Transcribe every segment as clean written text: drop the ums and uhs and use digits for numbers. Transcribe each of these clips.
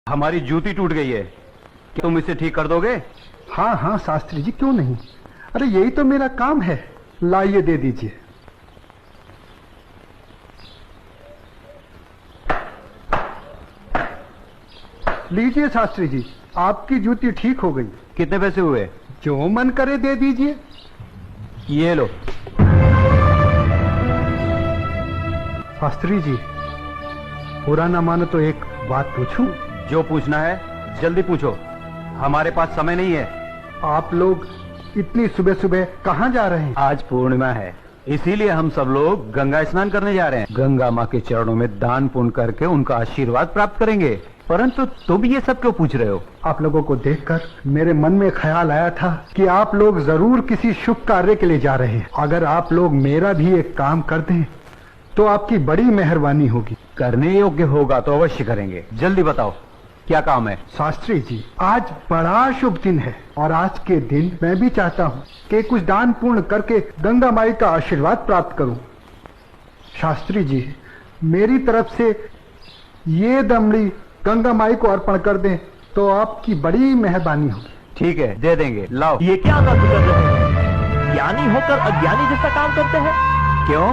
हमारी जूती टूट गई है, क्या तुम इसे ठीक कर दोगे? हाँ हाँ शास्त्री जी, क्यों नहीं। अरे यही तो मेरा काम है। लाइए दे दीजिए। लीजिए शास्त्री जी, आपकी जूती ठीक हो गई। कितने पैसे हुए? जो मन करे दे दीजिए। ये लो। शास्त्री जी, पूरा ना मानो तो एक बात पूछूं? जो पूछना है जल्दी पूछो, हमारे पास समय नहीं है। आप लोग इतनी सुबह सुबह कहाँ जा रहे हैं? आज पूर्णिमा है, इसीलिए हम सब लोग गंगा स्नान करने जा रहे हैं। गंगा माँ के चरणों में दान पुण्य करके उनका आशीर्वाद प्राप्त करेंगे। परंतु तुम ये सब क्यों पूछ रहे हो? आप लोगों को देखकर मेरे मन में ख्याल आया था कि आप लोग जरूर किसी शुभ कार्य के लिए जा रहे हैं। अगर आप लोग मेरा भी एक काम कर दें तो आपकी बड़ी मेहरबानी होगी। करने योग्य होगा तो अवश्य करेंगे। जल्दी बताओ क्या काम है? शास्त्री जी, आज बड़ा शुभ दिन है और आज के दिन मैं भी चाहता हूँ कि कुछ दान पूर्ण करके गंगा माई का आशीर्वाद प्राप्त करूं। शास्त्री जी, मेरी तरफ से ये दमड़ी गंगा माई को अर्पण कर दें तो आपकी बड़ी मेहरबानी होगी। ठीक है, दे देंगे। लाओ। ये क्या बात कर रहे हैं? ज्ञानी होकर अज्ञानी जैसा काम करते हैं। क्यों,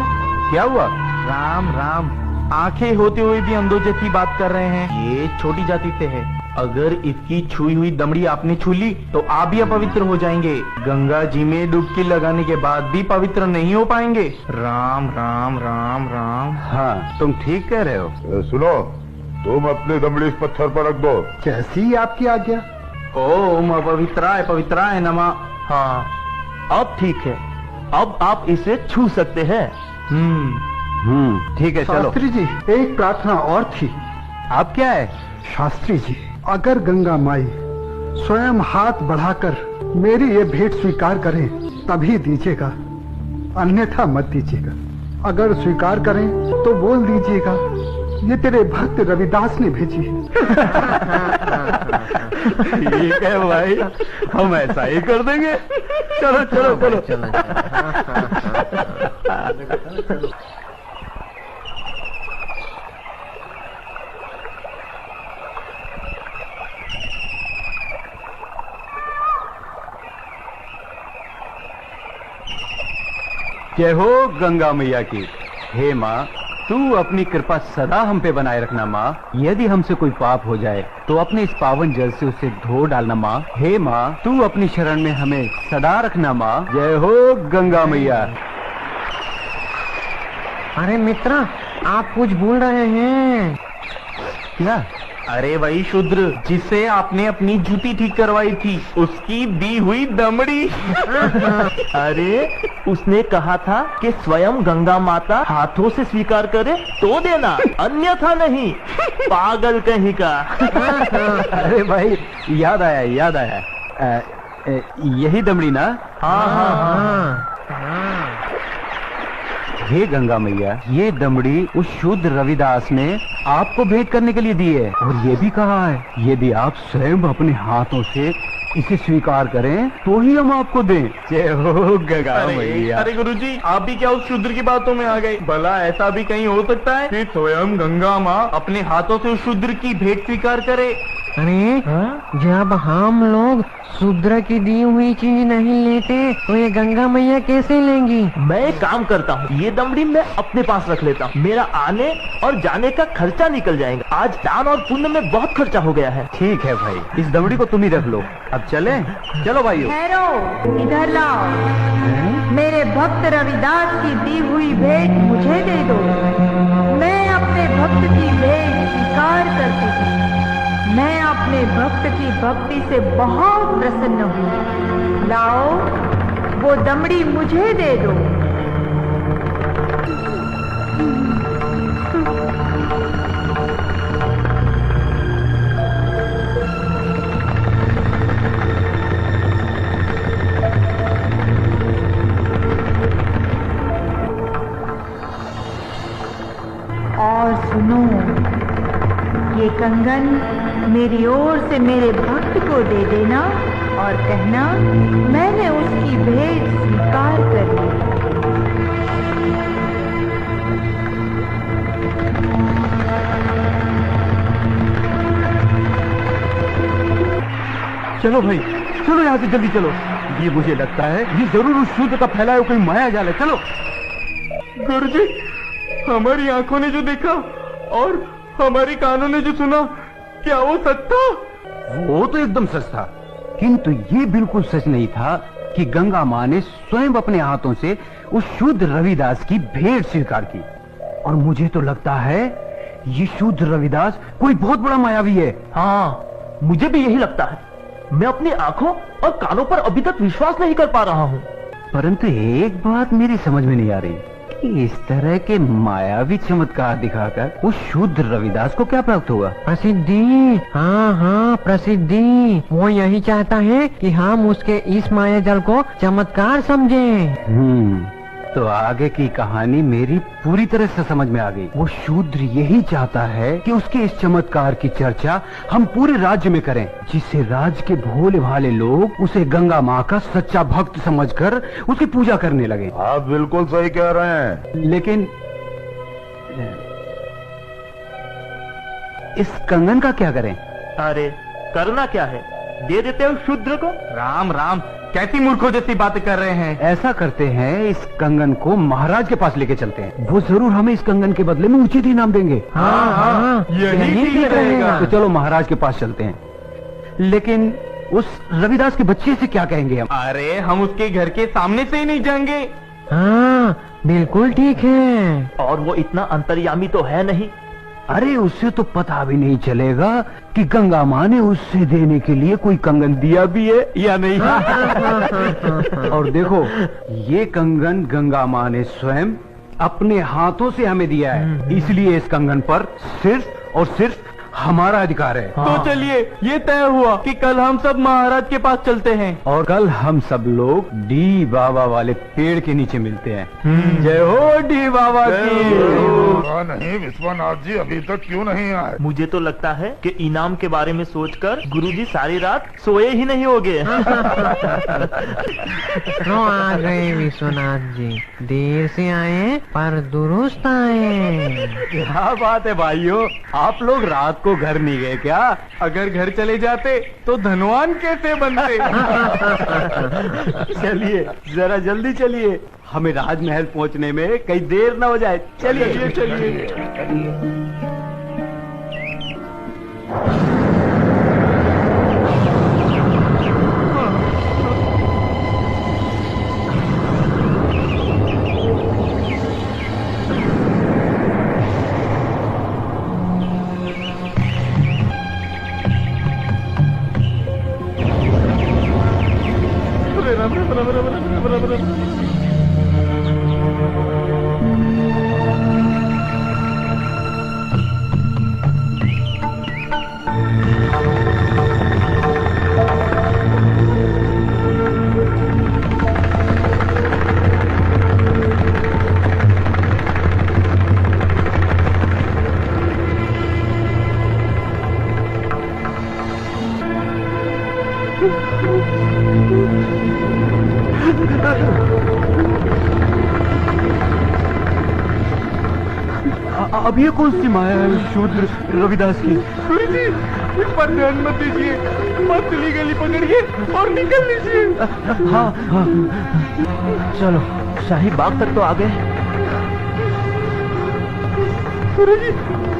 क्या हुआ? राम राम, आंखें होते हुए भी अंधों जैसी बात कर रहे हैं। ये छोटी जाति से है। अगर इसकी छुई हुई दमड़ी आपने छू ली तो आप भी अपवित्र हो जाएंगे। गंगा जी में डुबकी लगाने के बाद भी पवित्र नहीं हो पाएंगे। राम राम राम राम। हाँ, तुम ठीक कह रहे हो। सुनो, तुम अपनी दमड़ी इस पत्थर पर रख दो। जैसी आपकी आज्ञा। ओम अपवित्राय पवित्राय नमः। हाँ, अब ठीक है, अब आप इसे छू सकते हैं। ठीक है, चलो। शास्त्री जी, एक प्रार्थना और थी। अब क्या है? शास्त्री जी, अगर गंगा माई स्वयं हाथ बढ़ाकर मेरी ये भेंट स्वीकार करें तभी दीजिएगा, अन्यथा मत दीजिएगा। अगर स्वीकार करें तो बोल दीजिएगा ये तेरे भक्त रविदास ने भेजी है। ठीक है भाई, हम ऐसा ही कर देंगे। चलो चलो चलो। जय हो गंगा मैया की। हे माँ, तू अपनी कृपा सदा हम पे बनाए रखना माँ। यदि हमसे कोई पाप हो जाए तो अपने इस पावन जल से उसे धो डालना माँ। हे माँ, तू अपनी शरण में हमें सदा रखना माँ। जय हो गंगा मैया। अरे मित्र, आप कुछ भूल रहे हैं। क्या? अरे वही शूद्र जिसे आपने अपनी जूती ठीक करवाई थी, उसकी दी हुई दमड़ी। अरे उसने कहा था कि स्वयं गंगा माता हाथों से स्वीकार करे तो देना, अन्यथा नहीं। पागल कहीं का। अरे भाई, याद आया। यही दमड़ी ना? हाँ हाँ हाँ। हे गंगा मैया, ये दमड़ी उस शुद्ध रविदास ने आपको भेंट करने के लिए दी है और ये भी कहा है यदि आप स्वयं अपने हाथों से इसे स्वीकार करें तो ही हम आपको दें। जय हो गंगा मैया। अरे गुरुजी, आप भी क्या उस शूद्र की बातों में आ गए? भला ऐसा भी कहीं हो सकता है कि स्वयं गंगा माँ अपने हाथों से उस शूद्र की भेंट स्वीकार करे? अरे जब हम लोग शूद्र की दी हुई चीज नहीं लेते तो ये गंगा मैया कैसे लेंगी? मैं एक काम करता हूँ, ये दमड़ी मैं अपने पास रख लेता हूँ। मेरा आने और जाने का खर्चा निकल जाएगा। आज दान और पुण्य में बहुत खर्चा हो गया है। ठीक है भाई, इस दमड़ी को तुम ही रख लो। अब चलें? चलो भाइयों। ठहरो, इधर लाओ। मेरे भक्त रविदास की दी हुई भेंट मुझे दे दो। मैं अपने भक्त की भेंट स्वीकार करती हूँ। मैं अपने भक्त की भक्ति से बहुत प्रसन्न हूँ। लाओ, वो दमड़ी मुझे दे दो। और सुनो, ये कंगन मेरी ओर से मेरे भक्त को दे देना और कहना मैंने उसकी भेंट स्वीकार कर ली। चलो भाई, चलो यहाँ से जल्दी चलो। ये मुझे लगता है ये जरूर उस शूद्र का फैलाया हुआ कोई माया जाल है। चलो। गुरुजी, हमारी आंखों ने जो देखा और हमारी कानों ने जो सुना, क्या वो सच था? वो तो एकदम सच था, किंतु ये बिल्कुल सच नहीं था कि गंगा माँ ने स्वयं अपने हाथों से उस शूद्र रविदास की भेंट स्वीकार की। और मुझे तो लगता है ये शूद्र रविदास कोई बहुत बड़ा मायावी है। हाँ, मुझे भी यही लगता है। मैं अपनी आंखों और कानों पर अभी तक विश्वास नहीं कर पा रहा हूँ। परंतु एक बात मेरी समझ में नहीं आ रही कि इस तरह के मायावी चमत्कार दिखाकर उस शूद्र रविदास को क्या प्राप्त हुआ? प्रसिद्धि। हाँ हाँ, प्रसिद्धि। वो यही चाहता है कि हम उसके इस माया जल को चमत्कार समझें। तो आगे की कहानी मेरी पूरी तरह से समझ में आ गई। वो शूद्र यही चाहता है कि उसके इस चमत्कार की चर्चा हम पूरे राज्य में करें, जिससे राज्य के भोले भाले लोग उसे गंगा माँ का सच्चा भक्त समझकर उसकी पूजा करने लगे। आप बिल्कुल सही कह रहे हैं। लेकिन इस कंगन का क्या करें? अरे करना क्या है, दे देते हो शूद्र को। राम राम, कैसी मूर्खों जैसी बातें कर रहे हैं। ऐसा करते हैं, इस कंगन को महाराज के पास लेके चलते हैं। वो जरूर हमें इस कंगन के बदले में उचित इनाम देंगे। हाँ, यही ठीक रहेगा। तो चलो महाराज के पास चलते हैं। लेकिन उस रविदास के बच्चे से क्या कहेंगे हम? अरे हम उसके घर के सामने से ही नहीं जाएंगे। हाँ, बिल्कुल ठीक है। और वो इतना अंतर्यामी तो है नहीं। अरे उससे तो पता भी नहीं चलेगा कि गंगा माँ ने उससे देने के लिए कोई कंगन दिया भी है या नहीं। और देखो, ये कंगन गंगा माँ ने स्वयं अपने हाथों से हमें दिया है, इसलिए इस कंगन पर सिर्फ और सिर्फ हमारा अधिकार है। तो चलिए, ये तय हुआ कि कल हम सब महाराज के पास चलते हैं। और कल हम सब लोग डी बाबा वाले पेड़ के नीचे मिलते हैं। जय हो डी बाबा की। पता नहीं विश्वनाथ जी अभी तक क्यों नहीं आए। मुझे तो लगता है कि इनाम के बारे में सोचकर गुरुजी सारी रात सोए ही नहीं होंगे। तो आ गए विश्वनाथ जी, देर से आए पर दुरुस्त आए। क्या बात है भाइयों, आप लोग रात को घर नहीं गए क्या? अगर घर चले जाते तो धनवान कैसे बनते। चलिए जरा जल्दी चलिए, हमें राजमहल पहुंचने में कहीं देर न हो जाए। चलिए चलिए। अब ये कौन सी माया है शूद्र रविदास की? गुरुजी, इस पर ध्यान मत दीजिए, पतली गली पकड़िए और निकल लीजिए। हाँ हाँ, चलो, शाही बाग तक तो आ गए। गुरुजी,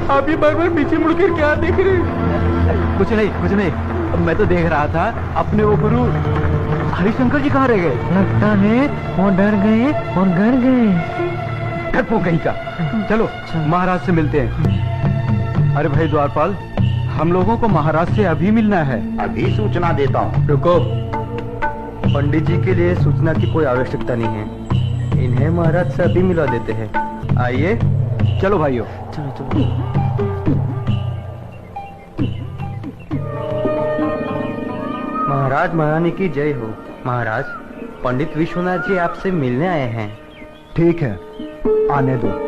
आप ये बार बार पीछे मुड़कर क्या देख रहे हैं? कुछ नहीं, मैं तो देख रहा था अपने वो गुरु हरिशंकर जी कहाँ रह गए। लगता है वो डर गए और घर गए। डरपोक कहीं का। चलो महाराज से मिलते हैं। अरे भाई द्वारपाल, हम लोगों को महाराज से अभी मिलना है। अभी सूचना देता हूँ। रुको, पंडित जी के लिए सूचना की कोई आवश्यकता नहीं है, इन्हें महाराज से अभी मिला देते हैं। आइए, चलो भाइयों। चलो चलो। महाराज महारानी की जय हो। महाराज, पंडित विश्वनाथ जी आपसे मिलने आए हैं। ठीक है, आने दो।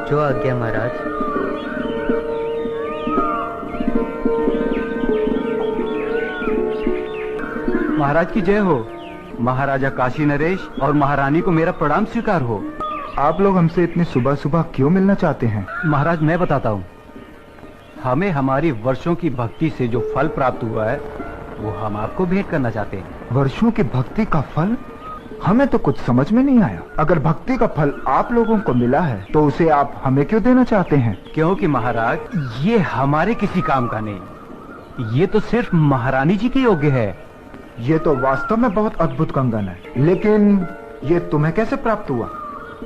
जो आज्ञा महाराज। महाराज की जय हो। महाराजा काशी नरेश और महारानी को मेरा प्रणाम स्वीकार हो। आप लोग हमसे इतनी सुबह सुबह क्यों मिलना चाहते हैं? महाराज मैं बताता हूँ। हमें हमारी वर्षों की भक्ति से जो फल प्राप्त हुआ है वो हम आपको भेंट करना चाहते हैं। वर्षों की भक्ति का फल? हमें तो कुछ समझ में नहीं आया। अगर भक्ति का फल आप लोगों को मिला है तो उसे आप हमें क्यों देना चाहते हैं? क्योंकि महाराज ये हमारे किसी काम का नहीं, ये तो सिर्फ महारानी जी के योग्य है। ये तो वास्तव में बहुत अद्भुत कंगन है, लेकिन ये तुम्हें कैसे प्राप्त हुआ?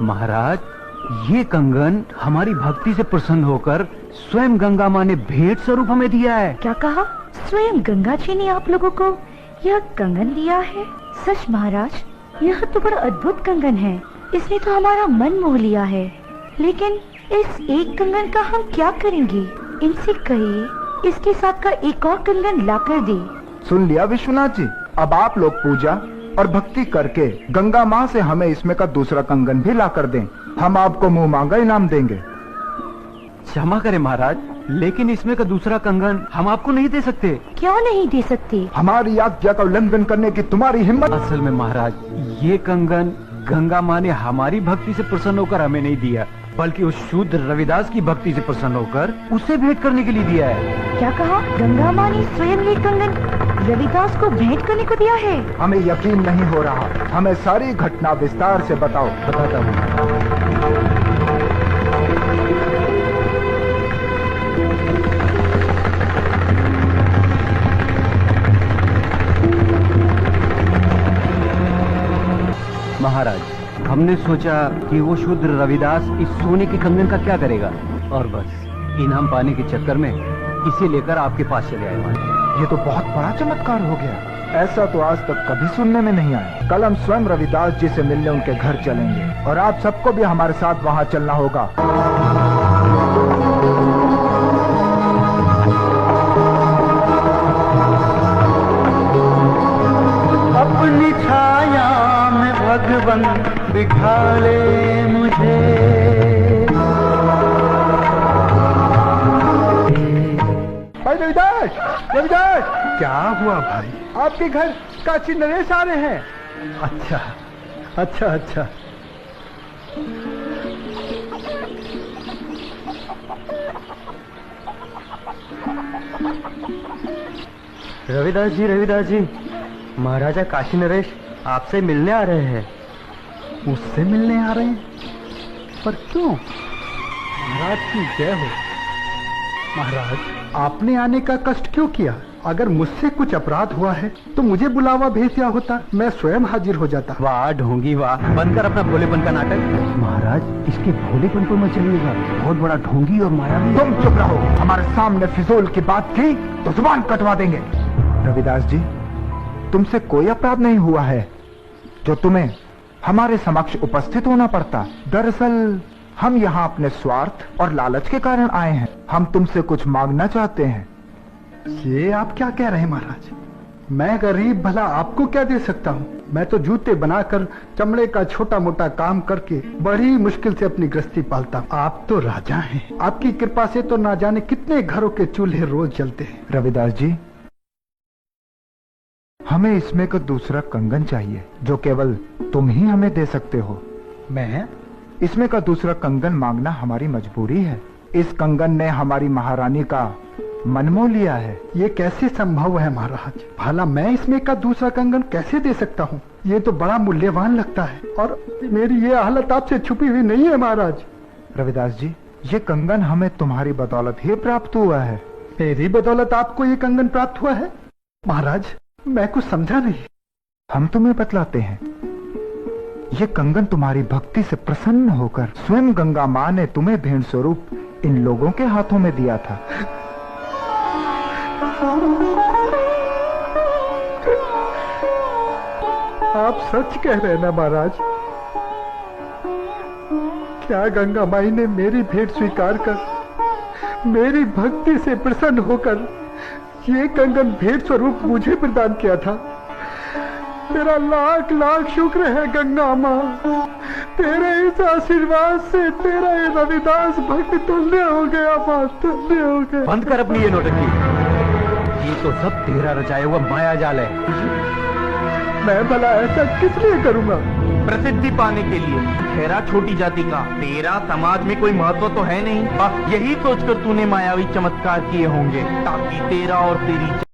महाराज ये कंगन हमारी भक्ति से प्रसन्न होकर स्वयं गंगा माँ ने भेंट स्वरूप हमें दिया है। क्या कहा? स्वयं गंगा जी ने आप लोगों को यह कंगन दिया है? सच महाराज, यह तो बड़ा अद्भुत कंगन है। इसने तो हमारा मन मोह लिया है। लेकिन इस एक कंगन का हम क्या करेंगे? इनसे कहिए इसके साथ का एक और कंगन लाकर दे। सुन लिया विश्वनाथ जी, अब आप लोग पूजा और भक्ति करके गंगा माँ से हमें इसमें का दूसरा कंगन भी लाकर दें। हम आपको मुंह मांगा इनाम देंगे। क्षमा करें महाराज, लेकिन इसमें का दूसरा कंगन हम आपको नहीं दे सकते। क्यों नहीं दे सकते? हमारी आज्ञा का उल्लंघन करने की तुम्हारी हिम्मत? असल में महाराज ये कंगन गंगा माँ ने हमारी भक्ति से प्रसन्न होकर हमें नहीं दिया, बल्कि उस शूद्र रविदास की भक्ति से प्रसन्न होकर उसे भेंट करने के लिए दिया है। क्या कहा? गंगा माँ ने स्वयं ये कंगन रविदास को भेंट करने को दिया है? हमें यकीन नहीं हो रहा। हमें सारी घटना विस्तार से बताओ। बताता हूँ। महाराज हमने सोचा कि वो शूद्र रविदास इस सोने के कंगन का क्या करेगा, और बस इनाम पाने के चक्कर में इसे लेकर आपके पास चले आए महाराज। ये तो बहुत बड़ा चमत्कार हो गया। ऐसा तो आज तक कभी सुनने में नहीं आया। कल हम स्वयं रविदास जी से मिलने उनके घर चलेंगे और आप सबको भी हमारे साथ वहाँ चलना होगा। अपनी छाया में भगवन बिठा ले मुझे। भाई रविदास, रविदास! क्या हुआ भाई? आपके घर काशी नरेश आ रहे हैं। अच्छा अच्छा अच्छा। रविदास जी, महाराजा काशी नरेश आपसे मिलने आ रहे हैं। मुझसे मिलने आ रहे हैं? पर क्यों? महाराज की जय हो। महाराज आपने आने का कष्ट क्यों किया? अगर मुझसे कुछ अपराध हुआ है तो मुझे बुलावा भेज दिया होता, मैं स्वयं हाजिर हो जाता। वाह ढोंगी वाह, बनकर अपना भोलेपन का नाटक। महाराज इसके भोलेपन पर मत चलिएगा, बहुत बड़ा ढोंगी और मायावी। तुम चुप रहो। हमारे सामने फिजूल की बात की तो जुबान कटवा देंगे। रविदास जी, तुमसे कोई अपराध नहीं हुआ है जो तुम्हें हमारे समक्ष उपस्थित होना पड़ता। दरअसल हम यहाँ अपने स्वार्थ और लालच के कारण आए हैं। हम तुमसे कुछ मांगना चाहते हैं। ये आप क्या कह रहे हैं महाराज? मैं गरीब भला आपको क्या दे सकता हूँ? मैं तो जूते बनाकर चमड़े का छोटा मोटा काम करके बड़ी मुश्किल से अपनी गृहस्थी पालता हूँ। आप तो राजा हैं, आपकी कृपा से तो ना जाने कितने घरों के चूल्हे रोज जलते हैं। रविदास जी, हमें इसमें का दूसरा कंगन चाहिए जो केवल तुम ही हमें दे सकते हो। मैं? इसमें का दूसरा कंगन मांगना हमारी मजबूरी है। इस कंगन ने हमारी महारानी का मन मोह लिया है। ये कैसे संभव है महाराज? भला मैं इसमें का दूसरा कंगन कैसे दे सकता हूँ? ये तो बड़ा मूल्यवान लगता है और मेरी ये हालत आपसे छुपी हुई नहीं है महाराज। रविदास जी, ये कंगन हमें तुम्हारी बदौलत ही प्राप्त हुआ है। मेरी बदौलत आपको ये कंगन प्राप्त हुआ है? महाराज मैं कुछ समझा नहीं। हम तुम्हें बतलाते हैं। ये कंगन तुम्हारी भक्ति से प्रसन्न होकर स्वयं गंगा माँ ने तुम्हें भेंट स्वरूप इन लोगों के हाथों में दिया था। आप सच कह रहे हैं ना महाराज? क्या गंगा माई ने मेरी भेंट स्वीकार कर मेरी भक्ति से प्रसन्न होकर ये कंगन भेंट स्वरूप मुझे प्रदान किया था? तेरा लाख लाख शुक्र है गंगा माँ। तेरे इस आशीर्वाद से तेरा ये रविदास भक्त धन्य हो गया माँ, धन्य हो गया। बंद कर अपनी ये नौटंकी। ये तो सब तेरा रचाया हुआ माया जाल है। मैं भला ऐसा किस लिए करूँगा? प्रसिद्धि पाने के लिए। ठहरा छोटी जाति का, तेरा समाज में कोई महत्व तो है नहीं। बस यही सोचकर तूने मायावी चमत्कार किए होंगे ताकि तेरा और तेरी